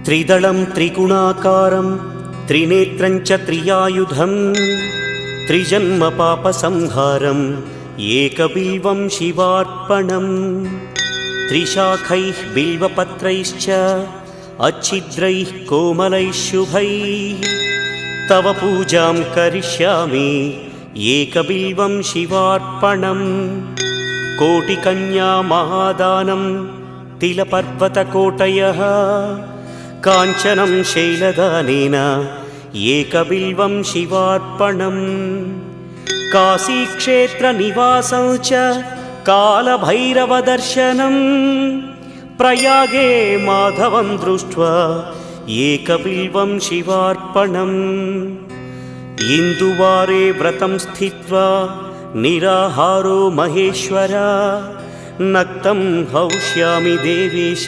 त्रिदलं त्रिगुणाकारं त्रिनेत्रं च त्रियायुधं त्रिजन्मपापसंहारम् एकबिल्वं शिवार्पणम् त्रिशाखैः बिल्वपत्रैश्च अच्छिद्रैः कोमलैः शुभैः तव पूजां करिष्यामि एकबिल्वं शिवार्पणम् कोटिकन्या महादानं तिलपर्वतकोटयः काञ्चनं शैलदानेन एकबिल्वं शिवार्पणम् काशीक्षेत्रनिवासं च कालभैरवदर्शनं प्रयागे माधवं दृष्ट्वा एकबिल्वं शिवार्पणम् इन्दुवारे व्रतं स्थित्वा निराहारो महेश्वर नक्तं हौष्यामि देवेश